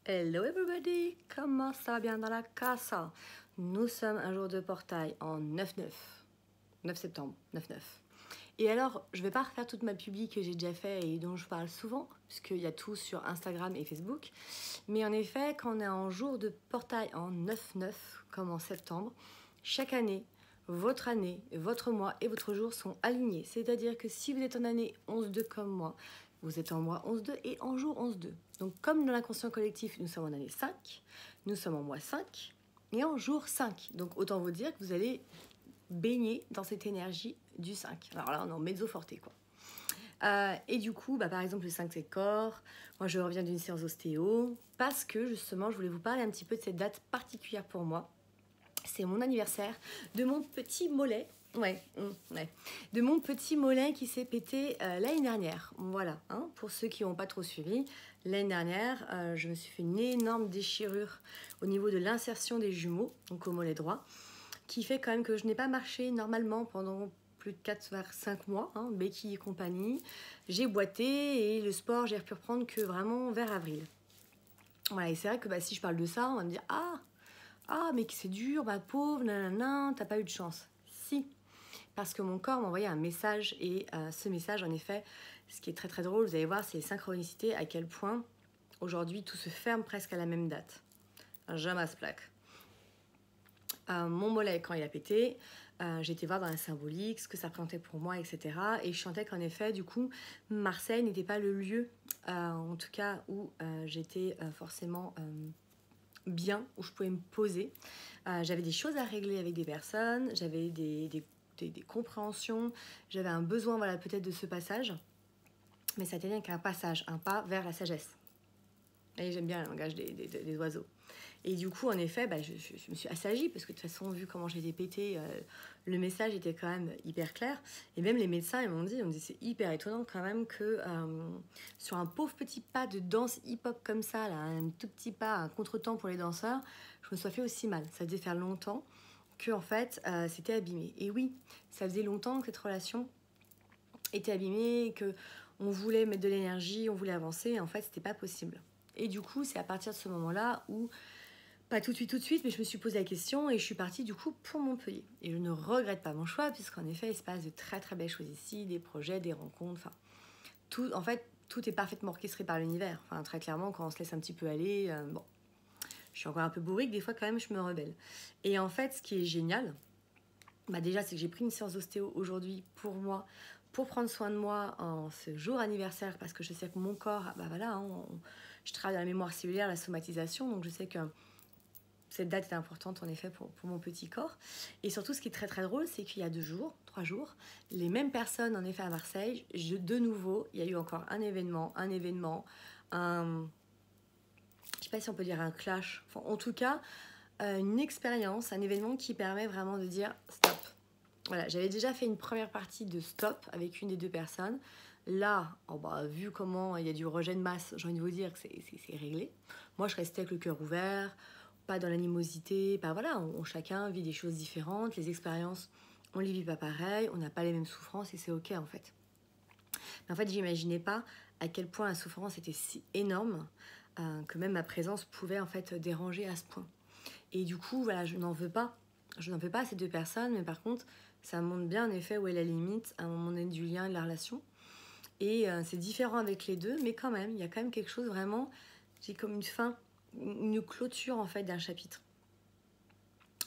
Hello everybody, comment ça va bien dans la casa? Nous sommes un jour de portail en 9-9, 9 septembre, 9-9. Et alors, je vais pas refaire toute ma publi que j'ai déjà fait et dont je parle souvent, puisqu'il y a tout sur Instagram et Facebook. Mais en effet, quand on est en jour de portail en 9-9, comme en septembre, chaque année, votre mois et votre jour sont alignés. C'est-à-dire que si vous êtes en année 11-2 comme moi, vous êtes en mois 11-2 et en jour 11-2. Donc comme dans l'inconscient collectif, nous sommes en année 5, nous sommes en mois 5 et en jour 5. Donc autant vous dire que vous allez baigner dans cette énergie du 5. Alors là, on est en mezzo forte, quoi. Et du coup, par exemple, le 5, c'est corps. Moi, je reviens d'une séance ostéo parce que justement, je voulais vous parler un petit peu de cette date particulière pour moi. C'est mon anniversaire de mon petit mollet. De mon petit mollet qui s'est pété l'année dernière. Voilà, hein, pour ceux qui n'ont pas trop suivi. L'année dernière, je me suis fait une énorme déchirure au niveau de l'insertion des jumeaux, donc au mollet droit, qui fait quand même que je n'ai pas marché normalement pendant plus de 4-5 mois, hein, béquille et compagnie. J'ai boité et le sport, j'ai pu reprendre que vraiment vers avril. Voilà, et c'est vrai que si je parle de ça, on va me dire ah, mais que c'est dur, ma pauvre, nanana, t'as pas eu de chance. Si, parce que mon corps m'a envoyé un message et ce message, en effet, ce qui est très très drôle, vous allez voir, c'est les synchronicités, à quel point aujourd'hui tout se ferme presque à la même date. Jamas plaque. Mon mollet, quand il a pété, j'ai été voir dans la symbolique ce que ça représentait pour moi, etc. Et je sentais qu'en effet, du coup, Marseille n'était pas le lieu, en tout cas, où j'étais forcément bien, où je pouvais me poser. J'avais des choses à régler avec des personnes, j'avais des compréhensions, j'avais un besoin, voilà, peut-être de ce passage. Mais ça tenait qu'un passage, un pas vers la sagesse. Et j'aime bien le langage des oiseaux. Et du coup, en effet, je me suis assagie parce que de toute façon, vu comment j'étais pétée, le message était quand même hyper clair. Et même les médecins, ils m'ont dit c'est hyper étonnant quand même que sur un pauvre petit pas de danse hip-hop comme ça, là, un tout petit pas, un contretemps pour les danseurs, je me sois fait aussi mal. Ça devait faire longtemps que en fait, c'était abîmé. Et oui, ça faisait longtemps que cette relation était abîmée, que on voulait mettre de l'énergie, on voulait avancer, et en fait, c'était pas possible. Et du coup, c'est à partir de ce moment-là où, pas tout de suite, mais je me suis posé la question et je suis partie du coup pour Montpellier. Et je ne regrette pas mon choix, puisqu'en effet, il se passe de très très belles choses ici, des projets, des rencontres, enfin, tout, en fait, tout est parfaitement orchestré par l'univers. Enfin, très clairement, quand on se laisse un petit peu aller, bon, je suis encore un peu bourrique, des fois quand même, je me rebelle. Et en fait, ce qui est génial, déjà, c'est que j'ai pris une séance d'ostéo aujourd'hui pour moi, pour prendre soin de moi en ce jour anniversaire, parce que je sais que mon corps, je travaille dans la mémoire cellulaire, la somatisation, donc je sais que cette date est importante en effet pour mon petit corps. Et surtout, ce qui est très très drôle, c'est qu'il y a 3 jours, les mêmes personnes en effet à Marseille, de nouveau, il y a eu encore un événement, je sais pas si on peut dire un clash, enfin, en tout cas, une expérience, un événement qui permet vraiment de dire stop. Voilà, j'avais déjà fait une première partie de stop avec une des deux personnes. Là, vu comment il y a du rejet de masse, j'ai envie de vous dire que c'est réglé. Moi, je restais avec le cœur ouvert, pas dans l'animosité. Voilà, chacun vit des choses différentes. Les expériences, on les vit pas pareil. On n'a pas les mêmes souffrances et c'est ok en fait. Mais en fait, j'imaginais pas à quel point la souffrance était si énorme que même ma présence pouvait en fait déranger à ce point. Et du coup, voilà, je n'en veux pas. Je n'en veux pas à ces deux personnes, mais par contre, ça montre bien en effet où est la limite à un moment donné du lien et de la relation. Et c'est différent avec les deux, mais quand même, il y a quand même quelque chose vraiment, j'ai comme une fin, une clôture en fait d'un chapitre.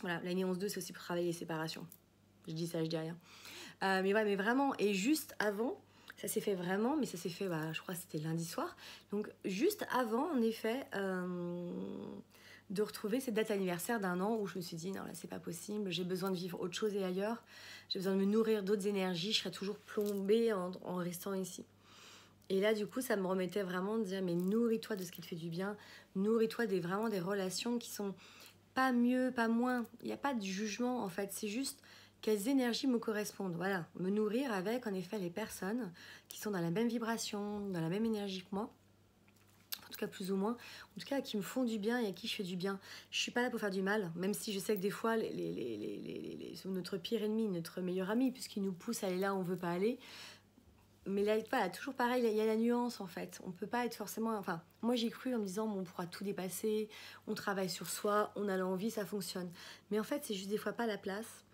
Voilà, l'année 11-2, c'est aussi pour travailler les séparations. Je dis ça, je dis rien. Mais vraiment, et juste avant, ça s'est fait vraiment, mais ça s'est fait, je crois que c'était lundi soir. Donc juste avant, en effet, de retrouver cette date anniversaire d'un an où je me suis dit non, là c'est pas possible, j'ai besoin de vivre autre chose et ailleurs, j'ai besoin de me nourrir d'autres énergies, je serais toujours plombée en restant ici. Et là du coup ça me remettait vraiment de dire mais nourris-toi de ce qui te fait du bien, nourris-toi vraiment des relations qui sont pas mieux, pas moins, il n'y a pas de jugement en fait, c'est juste quelles énergies me correspondent, voilà, me nourrir avec en effet les personnes qui sont dans la même vibration, dans la même énergie que moi, en tout cas plus ou moins, en tout cas qui me font du bien et à qui je fais du bien. Je suis pas là pour faire du mal, même si je sais que des fois notre pire ennemi, notre meilleur ami, puisqu'il nous pousse à aller là où on veut pas aller. Mais là, voilà, toujours pareil, il y a la nuance en fait. On peut pas être forcément... Enfin, moi j'ai cru en me disant, bon, on pourra tout dépasser, on travaille sur soi, on a l'envie, ça fonctionne. Mais en fait, c'est juste des fois pas la place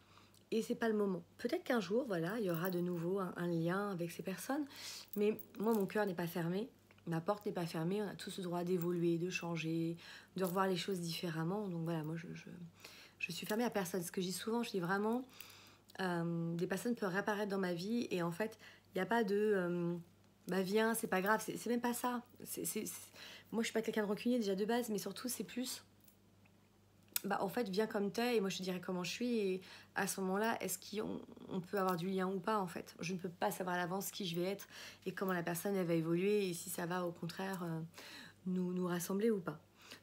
et c'est pas le moment. Peut-être qu'un jour, voilà, il y aura de nouveau un lien avec ces personnes. Mais moi, mon cœur n'est pas fermé, ma porte n'est pas fermée. On a tous le droit d'évoluer, de changer, de revoir les choses différemment. Donc voilà, moi je suis fermée à personne. Ce que je dis souvent, je dis vraiment... des personnes peuvent réapparaître dans ma vie et en fait il n'y a pas de bah viens, c'est pas grave, c'est même pas ça. Moi je suis pas quelqu'un de rancunier déjà de base, mais surtout c'est plus bah en fait viens comme t'es et moi je te dirai comment je suis et à ce moment là est-ce qu'on peut avoir du lien ou pas en fait. Je ne peux pas savoir à l'avance qui je vais être et comment la personne elle va évoluer et si ça va au contraire nous rassembler ou pas.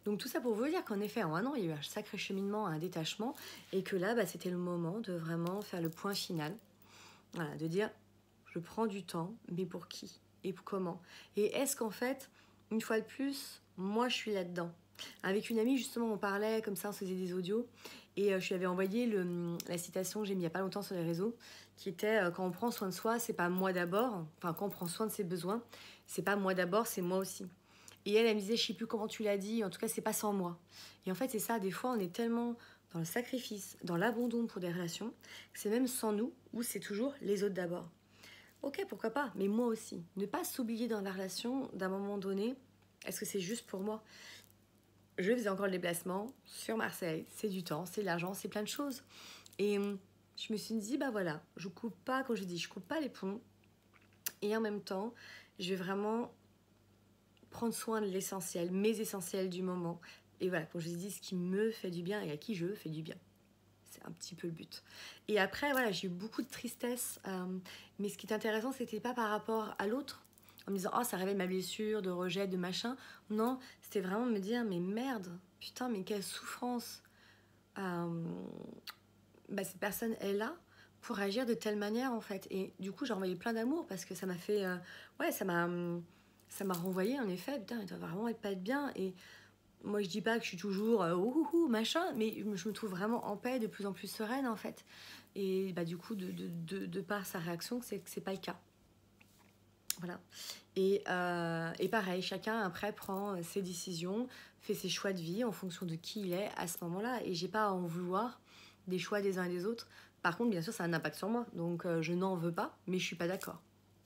Donc tout ça pour vous dire qu'en effet, en un an, il y a eu un sacré cheminement, un détachement, et que là, bah, c'était le moment de vraiment faire le point final. Voilà, de dire, je prends du temps, mais pour qui et pour comment. Et est-ce qu'en fait, une fois de plus, moi, je suis là-dedans. Avec une amie, justement, on parlait comme ça, on se faisait des audios, et je lui avais envoyé la citation que j'ai mis il n'y a pas longtemps sur les réseaux, qui était quand on prend soin de soi, c'est pas moi d'abord, enfin quand on prend soin de ses besoins, c'est pas moi d'abord, c'est moi aussi. Et elle me disait, je sais plus comment tu l'as dit, en tout cas, c'est pas sans moi. Et en fait, c'est ça, des fois, on est tellement dans le sacrifice, dans l'abandon pour des relations, que c'est même sans nous, ou c'est toujours les autres d'abord. Ok, pourquoi pas, mais moi aussi. Ne pas s'oublier dans la relation d'un moment donné, est-ce que c'est juste pour moi? Je faisais encore le déplacement sur Marseille, c'est du temps, c'est de l'argent, c'est plein de choses. Et je me suis dit, bah voilà, je coupe pas, quand je dis, je coupe pas les ponts, et en même temps, je vais vraiment prendre soin de l'essentiel, mes essentiels du moment. Et voilà, comme je vous ai dit, ce qui me fait du bien et à qui je fais du bien. C'est un petit peu le but. Et après, voilà, j'ai eu beaucoup de tristesse. Mais ce qui est intéressant, c'était pas par rapport à l'autre, en me disant, oh, ça révèle ma blessure, de rejet, de machin. Non, c'était vraiment me dire, mais merde, putain, mais quelle souffrance. Bah, cette personne est là pour agir de telle manière, en fait. Et du coup, j'ai envoyé plein d'amour parce que ça m'a fait... ouais, ça m'a renvoyé en effet, putain, il doit vraiment pas être bien. Et moi, je dis pas que je suis toujours machin, mais je me trouve vraiment en paix, de plus en plus sereine en fait. Et bah, du coup, de par sa réaction, c'est que c'est pas le cas. Voilà. Et pareil, chacun après prend ses décisions, fait ses choix de vie en fonction de qui il est à ce moment-là. Et j'ai pas à en vouloir des choix des uns et des autres. Par contre, bien sûr, ça a un impact sur moi. Donc, je n'en veux pas, mais je suis pas d'accord.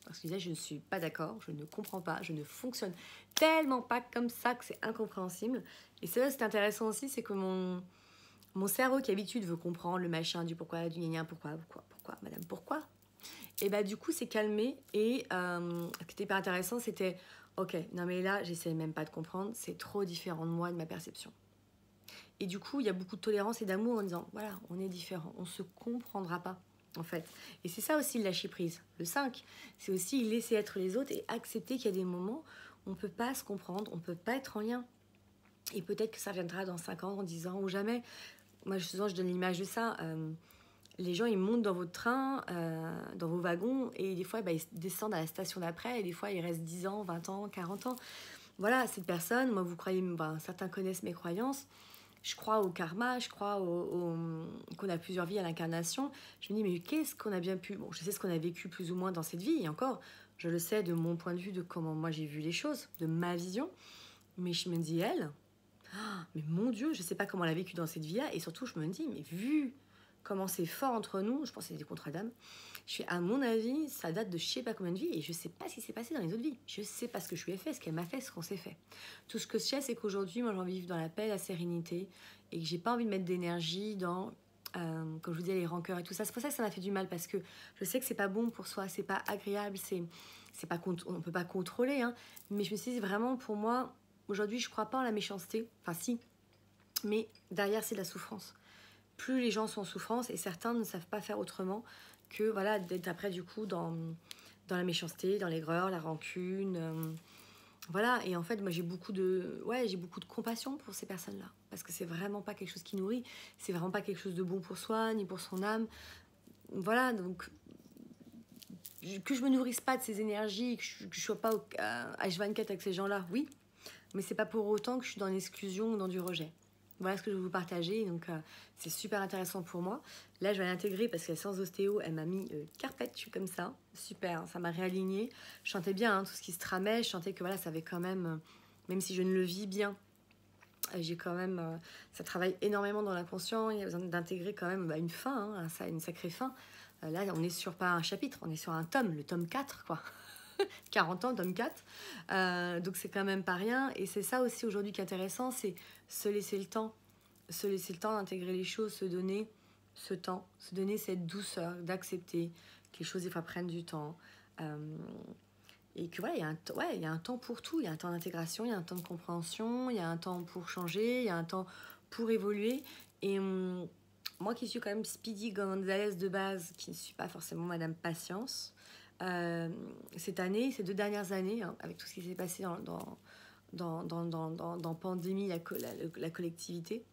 Parce que là, je ne suis pas d'accord, je ne comprends pas, je ne fonctionne tellement pas comme ça que c'est incompréhensible. Et c'est là, c'est intéressant aussi, c'est que mon cerveau qui d'habitude veut comprendre le machin, du pourquoi, du gna pourquoi, madame, pourquoi. Et bah du coup, c'est calmé. Et ce qui était hyper intéressant, c'était, ok, non mais là, j'essaie même pas de comprendre, c'est trop différent de moi, de ma perception. Et du coup, il y a beaucoup de tolérance et d'amour en disant, voilà, on est différent, on se comprendra pas. En fait. Et c'est ça aussi le lâcher prise. Le 5, c'est aussi laisser être les autres et accepter qu'il y a des moments où on ne peut pas se comprendre, on ne peut pas être en lien. Et peut-être que ça viendra dans 5 ans, en 10 ans ou jamais. Moi, souvent, je donne l'image de ça. Les gens, ils montent dans votre train, dans vos wagons, et des fois, bah, ils descendent à la station d'après, et des fois, ils restent 10 ans, 20 ans, 40 ans. Voilà, cette personne, moi, vous croyez, bah, certains connaissent mes croyances. Je crois au karma, je crois qu'on a plusieurs vies à l'incarnation. Je me dis, mais qu'est-ce qu'on a bien pu... Bon, je sais ce qu'on a vécu plus ou moins dans cette vie, et encore, je le sais de mon point de vue, de comment moi j'ai vu les choses, de ma vision. Mais je me dis, elle, mais mon Dieu, je sais pas comment elle a vécu dans cette vie-là, et surtout, je me dis, mais vu comment c'est fort entre nous, je pense que c'est des contrats d'âme, je fais, à mon avis, ça date de je sais pas combien de vies, et je sais pas ce qui s'est passé dans les autres vies. Je sais pas ce que je lui ai fait, ce qu'elle m'a fait, ce qu'on s'est fait. Tout ce que je sais, c'est qu'aujourd'hui, moi, j'ai envie de vivre dans la paix, la sérénité, et que j'ai pas envie de mettre d'énergie dans, comme je vous disais, les rancœurs et tout ça. C'est pour ça que ça m'a fait du mal, parce que je sais que c'est pas bon pour soi, c'est pas agréable, c'est pas, on peut pas contrôler, hein, mais je me suis dit, vraiment, pour moi, aujourd'hui, je crois pas en la méchanceté, enfin si, mais derrière, c'est de la souffrance. Plus les gens sont en souffrance, et certains ne savent pas faire autrement que voilà, d'être après du coup dans la méchanceté, dans l'aigreur, la rancune. Voilà, et en fait, moi j'ai beaucoup de compassion pour ces personnes-là. Parce que c'est vraiment pas quelque chose qui nourrit, c'est vraiment pas quelque chose de bon pour soi, ni pour son âme. Voilà, donc que je me nourrisse pas de ces énergies, que je sois pas H24 avec ces gens-là, oui. Mais c'est pas pour autant que je suis dans l'exclusion ou dans du rejet. Voilà ce que je vais vous partager. Donc, c'est super intéressant pour moi. Là, je vais l'intégrer parce que la séance d'ostéo, elle m'a mis carpette. Je suis comme ça. Super, hein, ça m'a réaligné. Je sentais bien hein, tout ce qui se tramait. Je sentais que voilà, ça avait quand même, même si je ne le vis bien, j'ai quand même, ça travaille énormément dans l'inconscient. Il y a besoin d'intégrer quand même une fin, hein, une sacrée fin. Là, on est sur pas un chapitre, on est sur un tome, le tome 4, quoi. 40 ans, tome 4. Donc c'est quand même pas rien. Et c'est ça aussi aujourd'hui qui est intéressant, c'est se laisser le temps. Se laisser le temps d'intégrer les choses, se donner ce temps, se donner cette douceur, d'accepter que les choses des fois prennent du temps. Et que voilà, il y a un temps pour tout. Il y a un temps d'intégration, il y a un temps de compréhension, il y a un temps pour changer, il y a un temps pour évoluer. Et moi qui suis quand même Speedy Gonzalez de base, qui ne suis pas forcément Madame Patience, cette année, ces 2 dernières années, hein, avec tout ce qui s'est passé dans pandémie, la collectivité,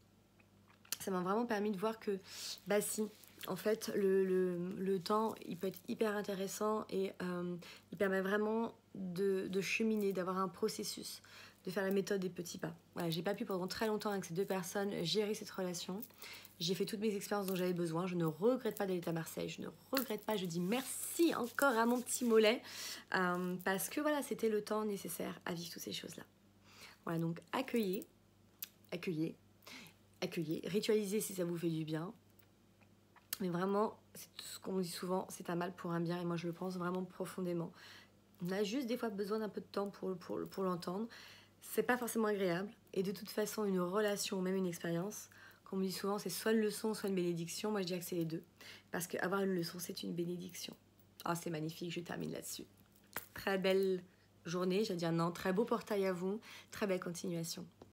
ça m'a vraiment permis de voir que, bah si, en fait, le temps, il peut être hyper intéressant et il permet vraiment de cheminer, d'avoir un processus, de faire la méthode des petits pas. Voilà, j'ai pas pu pendant très longtemps avec ces 2 personnes gérer cette relation. J'ai fait toutes mes expériences dont j'avais besoin. Je ne regrette pas d'aller à Marseille. Je ne regrette pas. Je dis merci encore à mon petit mollet parce que voilà, c'était le temps nécessaire à vivre toutes ces choses-là. Voilà, donc accueillez, ritualisez si ça vous fait du bien. Mais vraiment, c'est tout ce qu'on me dit souvent, c'est un mal pour un bien et moi je le pense vraiment profondément. On a juste des fois besoin d'un peu de temps pour l'entendre. C'est pas forcément agréable et de toute façon une relation ou même une expérience, comme on me dit souvent, c'est soit une leçon, soit une bénédiction. Moi je dirais que c'est les deux. Parce qu'avoir une leçon, c'est une bénédiction. Ah, c'est magnifique, je termine là-dessus. Très belle journée, j'allais dire non, très beau portail à vous, très belle continuation.